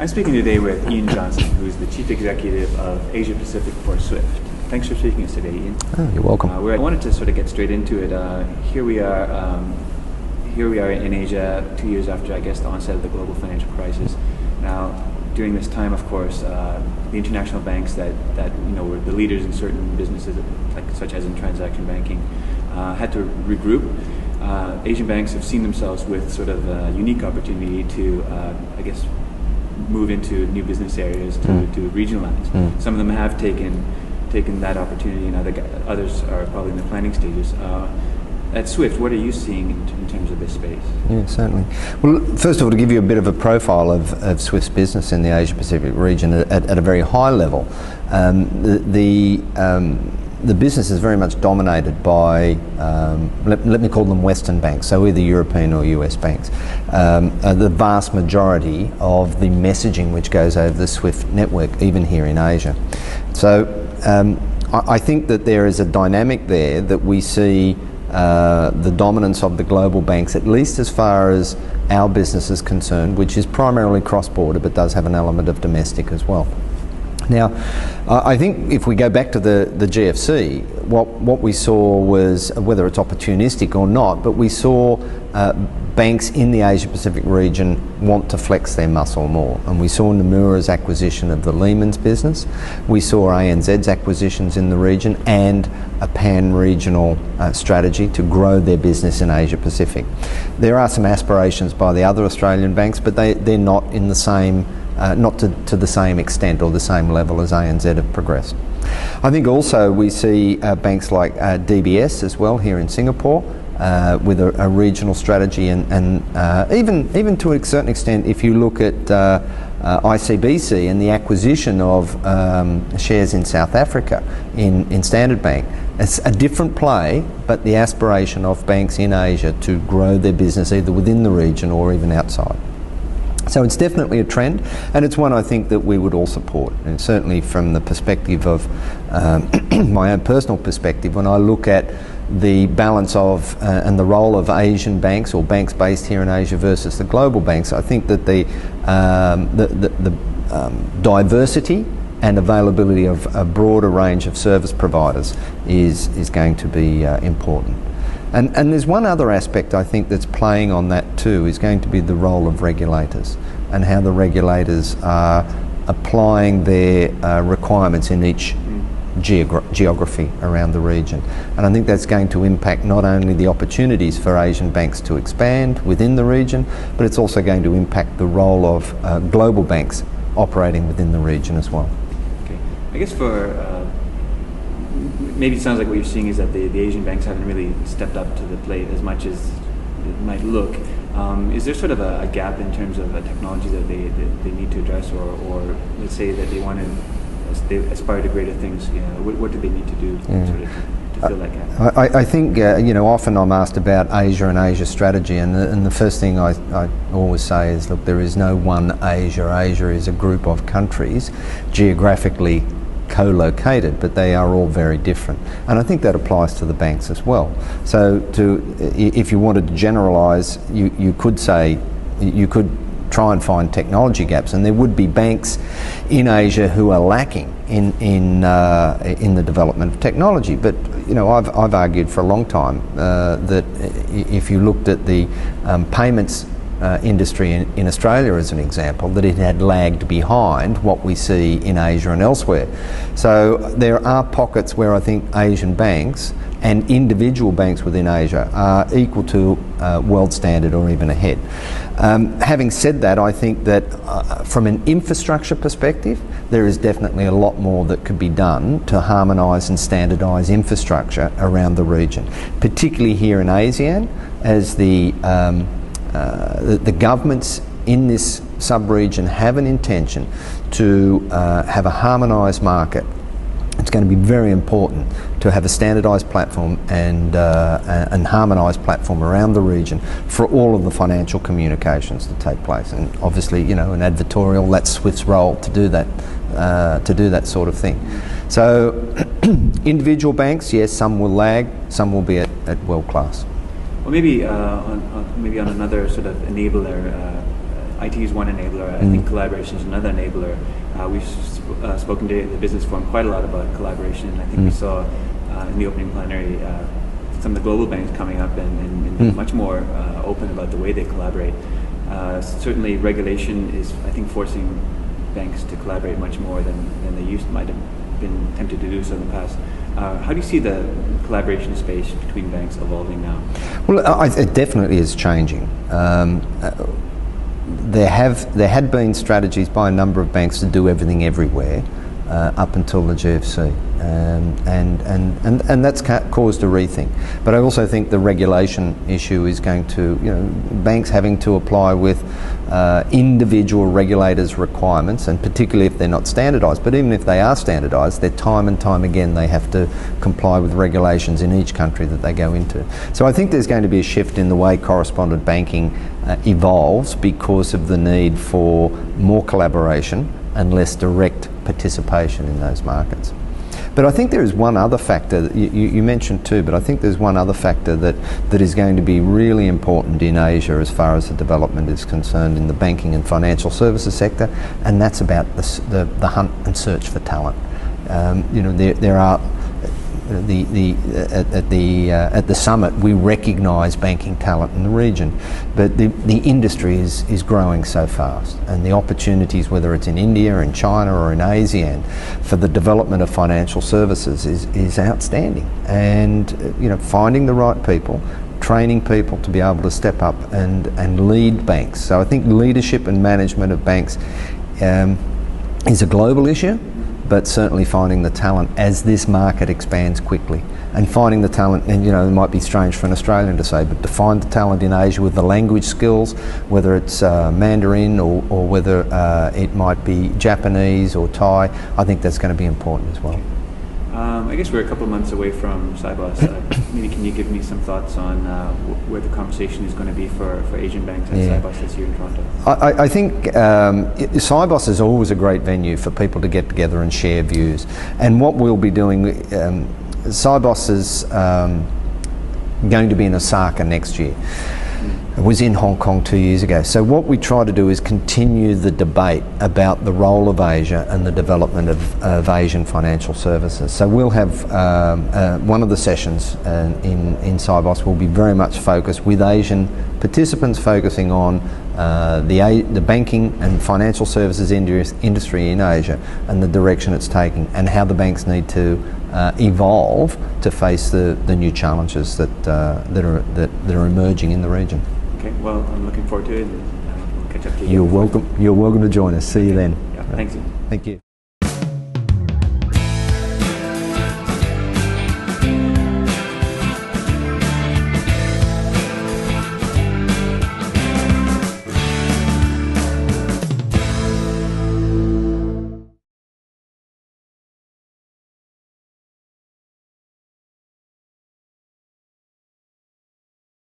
I'm speaking today with Ian Johnston, who is the Chief Executive of Asia Pacific for SWIFT. Thanks for speaking to us today, Ian. Oh, you're welcome. I wanted to sort of get straight into it. Here we are in Asia 2 years after, I guess, the onset of the global financial crisis. Now, during this time, of course, the international banks that were the leaders in certain businesses, such as in transaction banking, had to regroup. Asian banks have seen themselves with sort of a unique opportunity to, move into new business areas to regionalize. Some of them have taken that opportunity, and others are probably in the planning stages. At SWIFT, what are you seeing in terms of this space? Yeah, certainly. Well, first of all, to give you a bit of a profile of SWIFT's business in the Asia Pacific region at a very high level, the business is very much dominated by, let me call them Western banks, so either European or US banks. The vast majority of the messaging which goes over the SWIFT network, even here in Asia. So I think that there is a dynamic there that we see the dominance of the global banks, at least as far as our business is concerned, which is primarily cross-border but does have an element of domestic as well. Now, I think if we go back to the GFC, what we saw was, whether it's opportunistic or not, but we saw banks in the Asia Pacific region want to flex their muscle more. And we saw Nomura's acquisition of the Lehman's business. We saw ANZ's acquisitions in the region and a pan-regional strategy to grow their business in Asia Pacific. There are some aspirations by the other Australian banks, but they're not in the same not to the same extent or the same level as ANZ have progressed. I think also we see banks like DBS as well here in Singapore with a regional strategy, and even to a certain extent, if you look at ICBC and the acquisition of shares in South Africa in Standard Bank. It's a different play, but the aspiration of banks in Asia to grow their business either within the region or even outside. So it's definitely a trend, and it's one I think that we would all support. And certainly from the perspective of my own personal perspective, when I look at the balance of and the role of Asian banks or banks based here in Asia versus the global banks, I think that the diversity and availability of a broader range of service providers is going to be important. And there's one other aspect I think that's playing on that too, is going to be the role of regulators and how the regulators are applying their requirements in each geography around the region. And I think that's going to impact not only the opportunities for Asian banks to expand within the region, but it's also going to impact the role of global banks operating within the region as well. Okay. I guess maybe it sounds like what you're seeing is that the Asian banks haven't really stepped up to the plate as much as it might look. Is there sort of a gap in terms of technology that they need to address, or let's say that they aspire to greater things? What do they need to do sort of to fill that gap? I think often I'm asked about Asia and Asia strategy, and the first thing I always say is, look, there is no one Asia. Asia is a group of countries geographically co-located, but they are all very different, and I think that applies to the banks as well. So if you wanted to generalise, you could say, you could try and find technology gaps, and there would be banks in Asia who are lacking in the development of technology. But I've argued for a long time that if you looked at the payments industry in Australia as an example, that it had lagged behind what we see in Asia and elsewhere. So there are pockets where I think Asian banks and individual banks within Asia are equal to world standard or even ahead. Having said that, I think that from an infrastructure perspective, there is definitely a lot more that could be done to harmonise and standardise infrastructure around the region, particularly here in ASEAN, as the governments in this sub-region have an intention to have a harmonised market. It's going to be very important to have a standardised platform and harmonised platform around the region for all of the financial communications to take place. And obviously, an advertorial, that's SWIFT's role to do that sort of thing. So individual banks, yes, some will lag, some will be at world class. Well, maybe on another sort of enabler IT is one enabler. I think collaboration is another enabler. We've spoken to the Business Forum quite a lot about collaboration. I think we saw in the opening plenary some of the global banks coming up and being much more open about the way they collaborate. Certainly regulation is, I think, forcing banks to collaborate much more than they might have been tempted to do so in the past. How do you see the collaboration space between banks evolving now? Well, it definitely is changing. There had been strategies by a number of banks to do everything everywhere up until the GFC, and that's caused a rethink. But I also think the regulation issue is going to, banks having to apply with individual regulators' requirements, and particularly if they're not standardised. But even if they are standardised, they're time and time again they have to comply with regulations in each country that they go into. So I think there's going to be a shift in the way correspondent banking evolves because of the need for more collaboration and less direct participation in those markets. But I think there is one other factor that you mentioned too, but I think there's one other factor that is going to be really important in Asia as far as the development is concerned in the banking and financial services sector, and that's about the hunt and search for talent. There are at the summit we recognise banking talent in the region, but the industry is growing so fast, and the opportunities, whether it's in India, in China or in ASEAN, for the development of financial services is outstanding. And finding the right people, training people to be able to step up and lead banks. So I think leadership and management of banks is a global issue, but certainly finding the talent as this market expands quickly. And finding the talent, and it might be strange for an Australian to say, but to find the talent in Asia with the language skills, whether it's Mandarin or whether it might be Japanese or Thai, I think that's going to be important as well. I guess we're a couple of months away from Sibos. Maybe can you give me some thoughts on where the conversation is going to be for Asian banks at Sibos this year in Toronto? I think Sibos is always a great venue for people to get together and share views. And what we'll be doing, Sibos is going to be in Osaka next year. It was in Hong Kong 2 years ago. So what we try to do is continue the debate about the role of Asia and the development of Asian financial services. So we'll have one of the sessions in Sibos will be very much focused with Asian participants, focusing on the banking and financial services industry in Asia and the direction it's taking, and how the banks need to evolve to face the new challenges that are emerging in the region. Okay, well, I'm looking forward to it, and we'll catch up to you. You're welcome to join us. See you then. Yeah, thanks. Thank you.